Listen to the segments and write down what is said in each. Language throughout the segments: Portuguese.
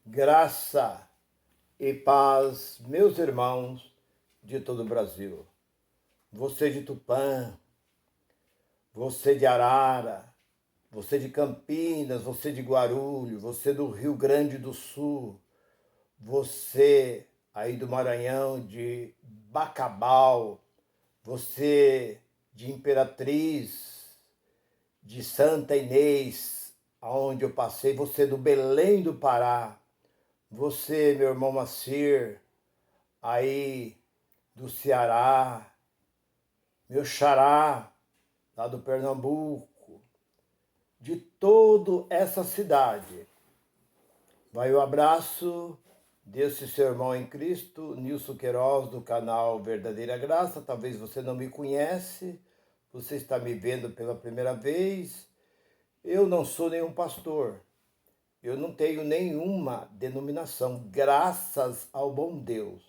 Graça e paz, meus irmãos de todo o Brasil. Você de Tupã, você de Arara, você de Campinas, você de Guarulhos, você do Rio Grande do Sul, você aí do Maranhão, de Bacabal, você de Imperatriz, de Santa Inês, aonde eu passei, você do Belém do Pará, você, meu irmão Macir, aí do Ceará, meu xará, lá do Pernambuco, de toda essa cidade. Vai o abraço desse seu irmão em Cristo, Nilson Queiroz, do canal Verdadeira Graça. Talvez você não me conhece, você está me vendo pela primeira vez. Eu não sou nenhum pastor, eu não tenho nenhuma denominação, graças ao bom Deus.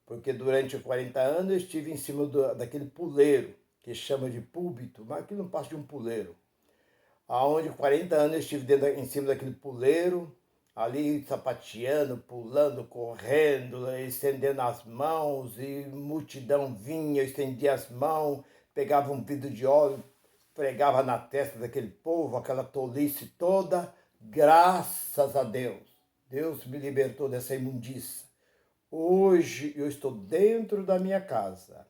Porque durante 40 anos eu estive em cima daquele puleiro, que chama de púlpito, mas aquilo não passa de um puleiro. Aonde 40 anos eu estive em cima daquele puleiro, ali sapateando, pulando, correndo, estendendo as mãos, e multidão vinha, eu estendia as mãos, pegava um vidro de óleo, pregava na testa daquele povo, aquela tolice toda. Graças a Deus, Deus me libertou dessa imundícia. Hoje eu estou dentro da minha casa,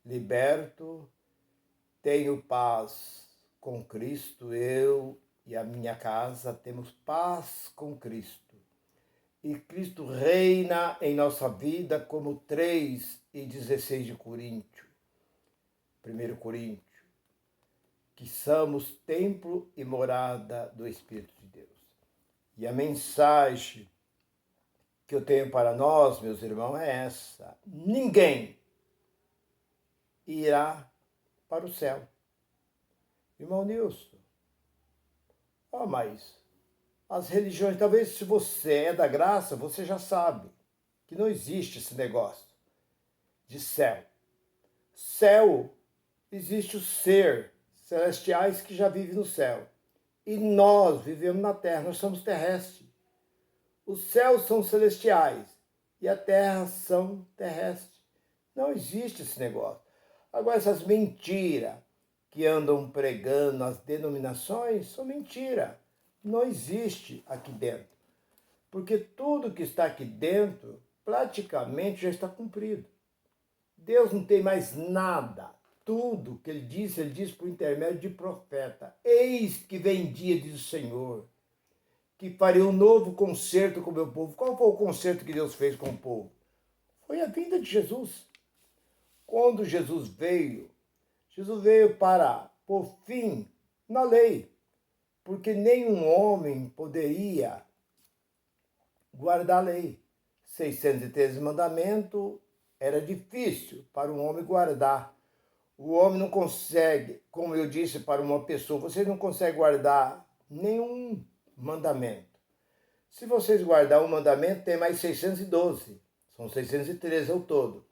liberto, tenho paz com Cristo, eu e a minha casa temos paz com Cristo. E Cristo reina em nossa vida como 3:16 de Coríntios, 1 Coríntios, que somos templo e morada do Espírito de Deus. E a mensagem que eu tenho para nós, meus irmãos, é essa: ninguém irá para o céu. Irmão Nilson, mas as religiões, talvez se você é da graça, você já sabe que não existe esse negócio de céu. Céu, existe o ser, celestiais que já vivem no céu. E nós vivemos na terra, nós somos terrestres. Os céus são celestiais e a terra são terrestres. Não existe esse negócio. Agora, essas mentiras que andam pregando as denominações são mentira. Não existe aqui dentro. Porque tudo que está aqui dentro praticamente já está cumprido. Deus não tem mais nada. Tudo que ele diz por intermédio de profeta. Eis que vem dia, diz o Senhor, que faria um novo concerto com o meu povo. Qual foi o concerto que Deus fez com o povo? Foi a vinda de Jesus. Quando Jesus veio para pôr fim na lei, porque nenhum homem poderia guardar a lei. 613 mandamentos era difícil para um homem guardar. O homem não consegue, como eu disse para uma pessoa, vocês não conseguem guardar nenhum mandamento. Se vocês guardar um mandamento, tem mais 612. São 613 ao todo.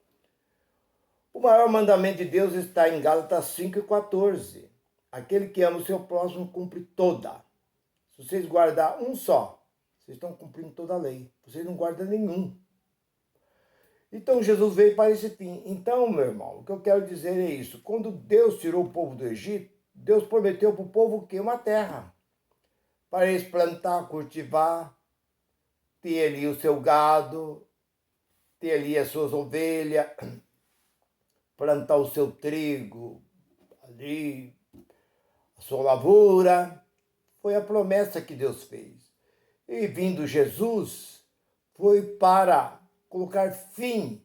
O maior mandamento de Deus está em Gálatas 5:14. Aquele que ama o seu próximo cumpre toda. Se vocês guardar um só, vocês estão cumprindo toda a lei. Vocês não guardam nenhum. Então Jesus veio para esse fim. Então, meu irmão, o que eu quero dizer é isso. Quando Deus tirou o povo do Egito, Deus prometeu para o povo o quê? Uma terra. Para eles plantar, cultivar, ter ali o seu gado, ter ali as suas ovelhas, plantar o seu trigo, ali, a sua lavoura. Foi a promessa que Deus fez. E vindo Jesus, foi para colocar fim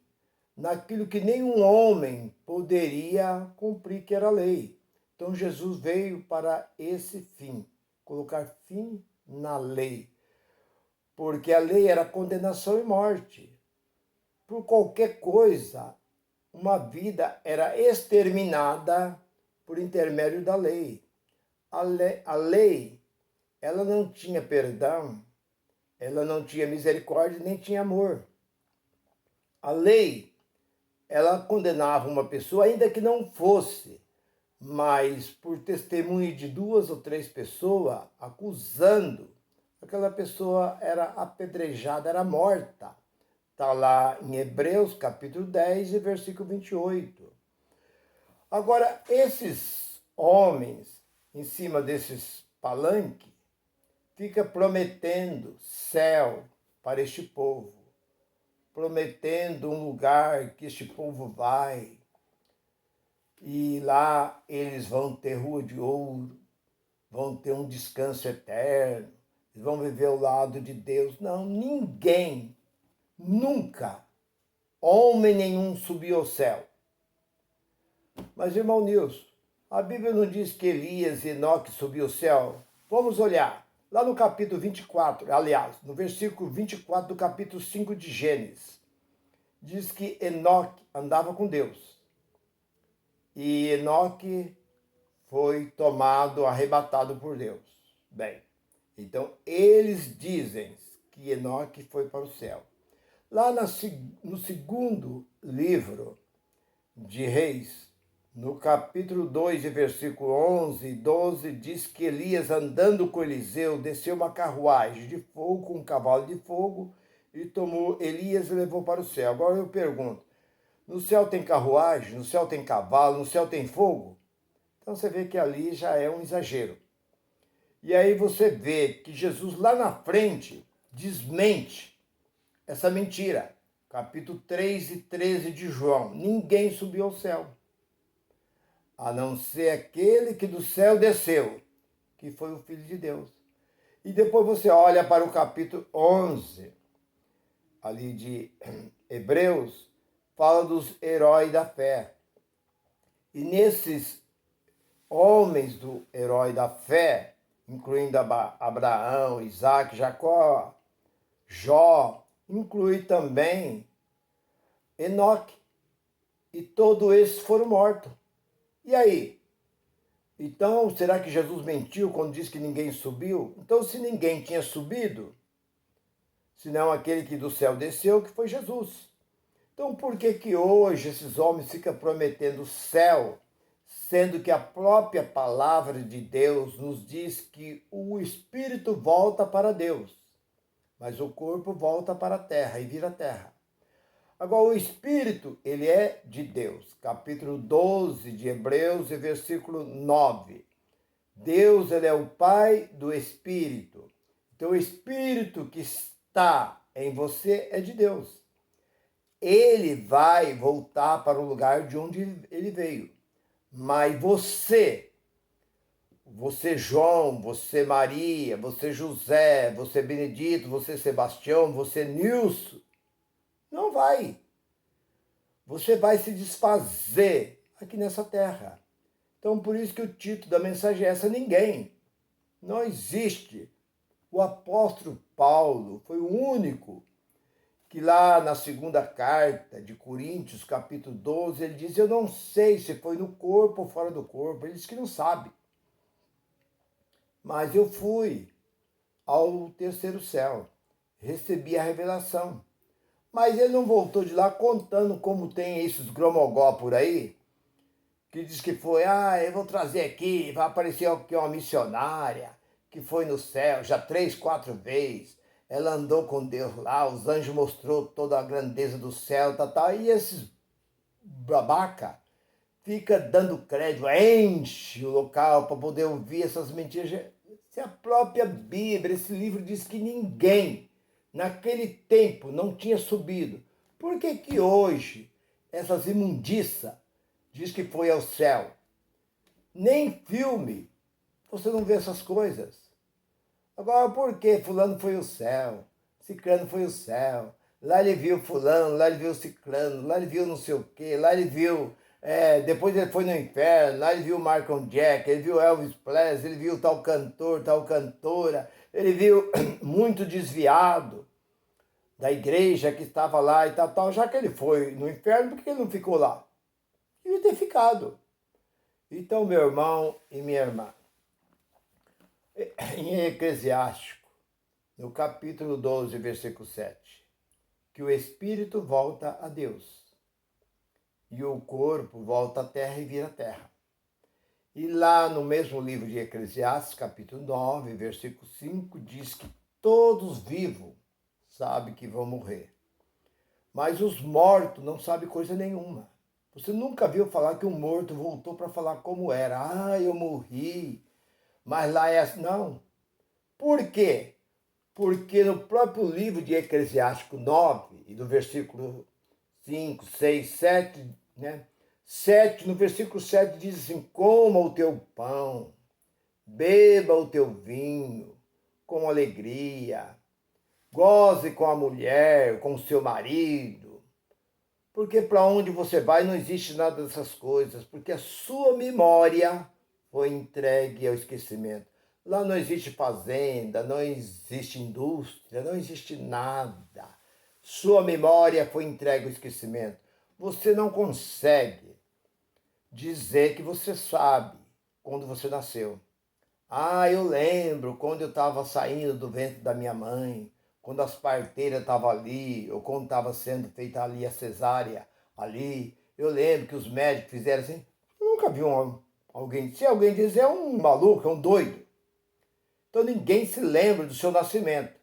naquilo que nenhum homem poderia cumprir, que era a lei. Então Jesus veio para esse fim, colocar fim na lei. Porque a lei era condenação e morte. Por qualquer coisa, uma vida era exterminada por intermédio da lei. A lei, ela não tinha perdão, ela não tinha misericórdia, nem tinha amor. A lei, ela condenava uma pessoa, ainda que não fosse, mas por testemunho de 2 ou 3 pessoas, acusando aquela pessoa era apedrejada, era morta. Está lá em Hebreus, capítulo 10, e versículo 28. Agora, esses homens, em cima desses palanques, fica prometendo céu para este povo, prometendo um lugar que este povo vai, e lá eles vão ter rua de ouro, vão ter um descanso eterno, vão viver ao lado de Deus. Não, ninguém, nunca, homem nenhum subiu ao céu. Mas, irmão Nilson, a Bíblia não diz que Elias e Enoque subiu ao céu? Vamos olhar. Lá no capítulo 24, aliás, no versículo 24 do capítulo 5 de Gênesis, diz que Enoque andava com Deus. E Enoque foi tomado, arrebatado por Deus. Bem, então eles dizem que Enoque foi para o céu. Lá no segundo livro de Reis, no capítulo 2, versículo 11 e 12, diz que Elias, andando com Eliseu, desceu uma carruagem de fogo com um cavalo de fogo e tomou Elias e levou para o céu. Agora eu pergunto, no céu tem carruagem, no céu tem cavalo, no céu tem fogo? Então você vê que ali já é um exagero. E aí você vê que Jesus lá na frente desmente essa mentira. Capítulo 3 e 13 de João. Ninguém subiu ao céu, a não ser aquele que do céu desceu, que foi o Filho de Deus. E depois você olha para o capítulo 11, ali de Hebreus, fala dos heróis da fé. E nesses homens do herói da fé, incluindo Abraão, Isaac, Jacó, Jó, inclui também Enoque. E todos esses foram mortos. E aí? Então, será que Jesus mentiu quando disse que ninguém subiu? Então, se ninguém tinha subido, senão aquele que do céu desceu, que foi Jesus. Então, por que que hoje esses homens ficam prometendo o céu, sendo que a própria palavra de Deus nos diz que o espírito volta para Deus, mas o corpo volta para a terra e vira terra? Agora, o Espírito, ele é de Deus. Capítulo 12 de Hebreus, versículo 9. Deus, ele é o Pai do Espírito. Então, o Espírito que está em você é de Deus. Ele vai voltar para o lugar de onde ele veio. Mas você João, você Maria, você José, você Benedito, você Sebastião, você Nilson, não vai. Você vai se desfazer aqui nessa terra. Então, por isso que o título da mensagem é essa: ninguém. Não existe. O apóstolo Paulo foi o único que lá na segunda carta de Coríntios, capítulo 12, ele diz: eu não sei se foi no corpo ou fora do corpo. Ele diz que não sabe. Mas eu fui ao terceiro céu, recebi a revelação. Mas ele não voltou de lá contando como tem esses gromogó por aí, que diz que foi, eu vou trazer aqui, vai aparecer aqui uma missionária, que foi no céu já 3, 4 vezes. Ela andou com Deus lá, os anjos mostrou toda a grandeza do céu, tal. E esses babaca fica dando crédito, enche o local para poder ouvir essas mentiras. Se a própria Bíblia, esse livro diz que ninguém naquele tempo não tinha subido, por que que hoje essas imundiças diz que foi ao céu? Nem filme você não vê essas coisas. Agora, por que fulano foi ao céu? Ciclano foi ao céu. Lá ele viu fulano, lá ele viu ciclano, lá ele viu não sei o quê, lá ele viu... depois ele foi no inferno, lá ele viu Michael Jackson, ele viu Elvis Presley, ele viu tal cantor, tal cantora, ele viu muito desviado da igreja que estava lá e tal. Já que ele foi no inferno, por que ele não ficou lá? Devia ter ficado. Então, meu irmão e minha irmã, em Eclesiástico, no capítulo 12, versículo 7, que o espírito volta a Deus e o corpo volta à terra e vira terra. E lá no mesmo livro de Eclesiastes, capítulo 9, versículo 5, diz que Todos vivos sabem que vão morrer. Mas os mortos não sabem coisa nenhuma. Você nunca viu falar que um morto voltou para falar como era. Ah, eu morri. Mas lá é assim. Não. Por quê? Porque no próprio livro de Eclesiástico 9, e do versículo 5, 6, 7, né? 7, no versículo 7 diz assim: coma o teu pão, beba o teu vinho com alegria, goze com a mulher, com o seu marido, porque para onde você vai não existe nada dessas coisas, porque a sua memória foi entregue ao esquecimento. Lá não existe fazenda, não existe indústria, não existe nada. Sua memória foi entregue ao esquecimento. Você não consegue dizer que você sabe quando você nasceu. Ah, eu lembro quando eu estava saindo do ventre da minha mãe, quando as parteiras estavam ali, ou quando estava sendo feita ali a cesárea, ali. Eu lembro que os médicos fizeram assim. Eu nunca vi alguém, se alguém dizer, é um maluco, é um doido. Então ninguém se lembra do seu nascimento.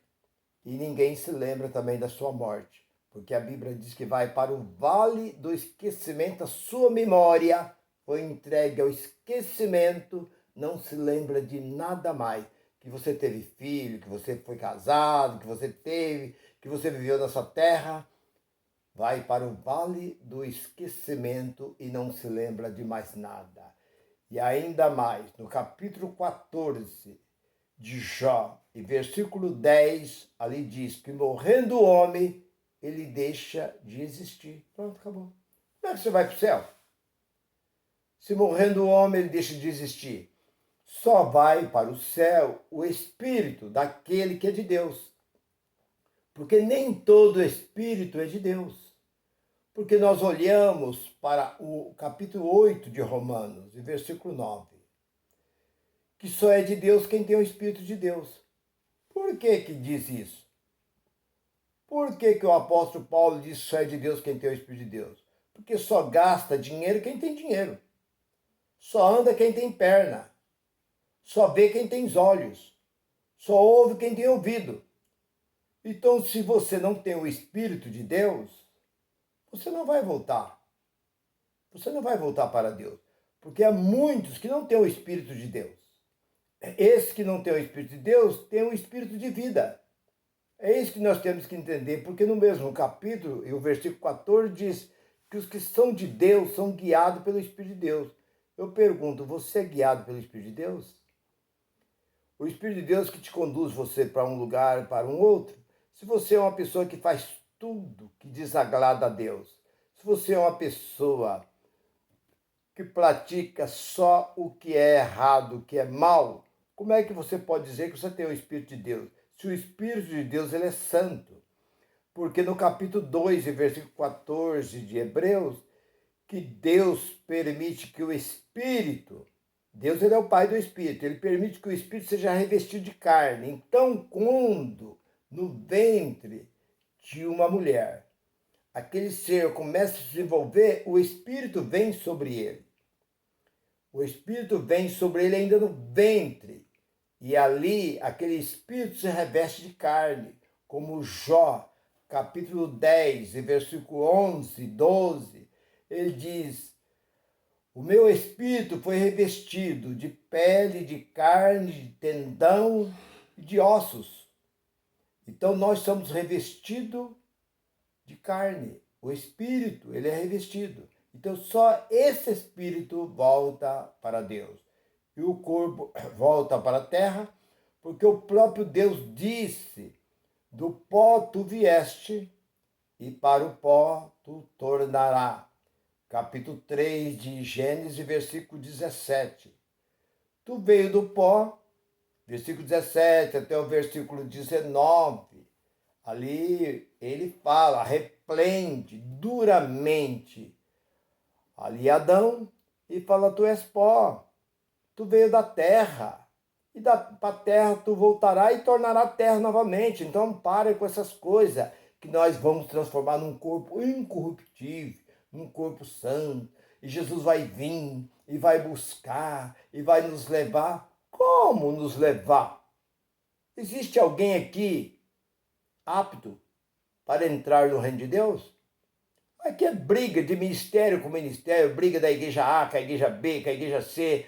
E ninguém se lembra também da sua morte. Porque a Bíblia diz que vai para o vale do esquecimento, a sua memória foi entregue ao esquecimento, não se lembra de nada mais. Que você teve filho, que você foi casado, que você teve, que você viveu nessa terra, vai para o vale do esquecimento e não se lembra de mais nada. E ainda mais, no capítulo 14 de Jó, e versículo 10, ali diz que morrendo o homem, ele deixa de existir. Pronto, acabou. Como é que você vai para o céu? Se morrendo o homem, ele deixa de existir. Só vai para o céu o espírito daquele que é de Deus. Porque nem todo espírito é de Deus. Porque nós olhamos para o capítulo 8 de Romanos, e versículo 9, que só é de Deus quem tem o Espírito de Deus. Por que que diz isso? Por que que o apóstolo Paulo diz que só é de Deus quem tem o Espírito de Deus? Porque só gasta dinheiro quem tem dinheiro. Só anda quem tem perna. Só vê quem tem olhos. Só ouve quem tem ouvido. Então, se você não tem o Espírito de Deus, você não vai voltar. Você não vai voltar para Deus. Porque há muitos que não têm o Espírito de Deus. Esse que não tem o Espírito de Deus tem o Espírito de vida. É isso que nós temos que entender, porque no mesmo capítulo, e o versículo 14 diz que os que são de Deus são guiados pelo Espírito de Deus. Eu pergunto, você é guiado pelo Espírito de Deus? O Espírito de Deus que te conduz você para um lugar, para um outro? Se você é uma pessoa que faz tudo que desagrada a Deus, se você é uma pessoa que pratica só o que é errado, o que é mal, como é que você pode dizer que você tem o Espírito de Deus? Se o Espírito de Deus ele é santo. Porque no capítulo 2, versículo 14 de Hebreus, que Deus permite que o Espírito, Deus ele é o Pai do Espírito, ele permite que o Espírito seja revestido de carne. Então, quando no ventre de uma mulher, aquele ser começa a se desenvolver, o Espírito vem sobre ele. O Espírito vem sobre ele ainda no ventre. E ali, aquele Espírito se reveste de carne, como Jó, capítulo 10, versículo 11, 12. Ele diz, o meu Espírito foi revestido de pele, de carne, de tendão e de ossos. Então, nós somos revestidos de carne. O Espírito, ele é revestido. Então, só esse Espírito volta para Deus. E o corpo volta para a terra, porque o próprio Deus disse, do pó tu vieste, e para o pó tu tornará. Capítulo 3 de Gênesis, versículo 17. Tu veio do pó, versículo 17 até o versículo 19. Ali ele fala, repreende duramente ali Adão e fala, tu és pó, tu veio da terra, e para a terra tu voltará e tornará a terra novamente. Então pare com essas coisas, que nós vamos transformar num corpo incorruptível, num corpo santo, e Jesus vai vir, e vai buscar, e vai nos levar. Como nos levar? Existe alguém aqui apto para entrar no reino de Deus? Aqui é briga de ministério com ministério, briga da igreja A com a igreja B, com a igreja C,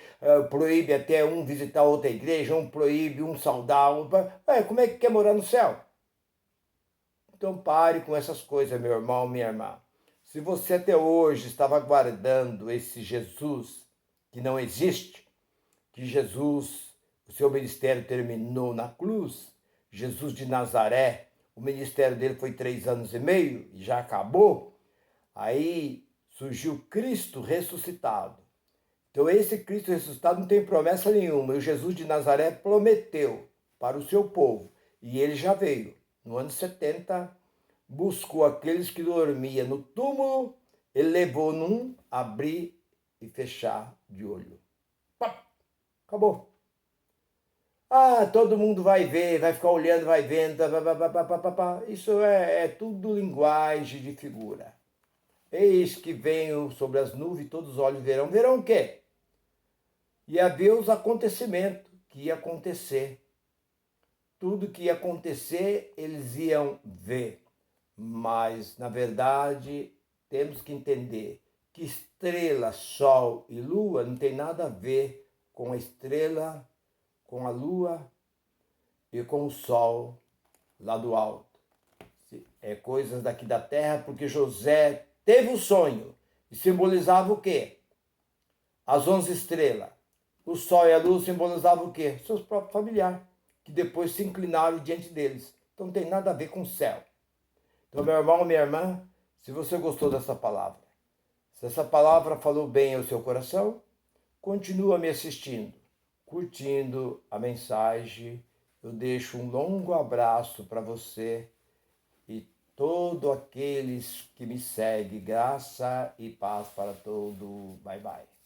proíbe até um visitar outra igreja, um proíbe, um saudar, como é que quer morar no céu? Então pare com essas coisas, meu irmão, minha irmã. Se você até hoje estava aguardando esse Jesus que não existe, que Jesus, o seu ministério terminou na cruz, Jesus de Nazaré, o ministério dele foi 3 anos e meio e já acabou, aí surgiu Cristo ressuscitado. Então esse Cristo ressuscitado não tem promessa nenhuma, e o Jesus de Nazaré prometeu para o seu povo, e ele já veio. No ano 70, buscou aqueles que dormiam no túmulo, ele levou num abrir e fechar de olho. Pá, acabou. Todo mundo vai ver, vai ficar olhando, vai vendo. Isso é tudo linguagem de figura. Eis que venho sobre as nuvens, todos os olhos verão. Verão o quê? Ia ver os acontecimentos que ia acontecer. Tudo que ia acontecer, eles iam ver. Mas, na verdade, temos que entender que estrela, sol e lua não tem nada a ver com a estrela, com a lua e com o sol lá do alto. É coisas daqui da terra, porque José teve um sonho e simbolizava o quê? As 11 estrelas. O sol e a lua simbolizavam o quê? Seus próprios familiares, que depois se inclinaram diante deles. Então não tem nada a ver com o céu. Então, meu irmão, minha irmã, se você gostou dessa palavra, se essa palavra falou bem ao seu coração, continua me assistindo, curtindo a mensagem. Eu deixo um longo abraço para você e todos aqueles que me seguem. Graça e paz para todos. Bye, bye.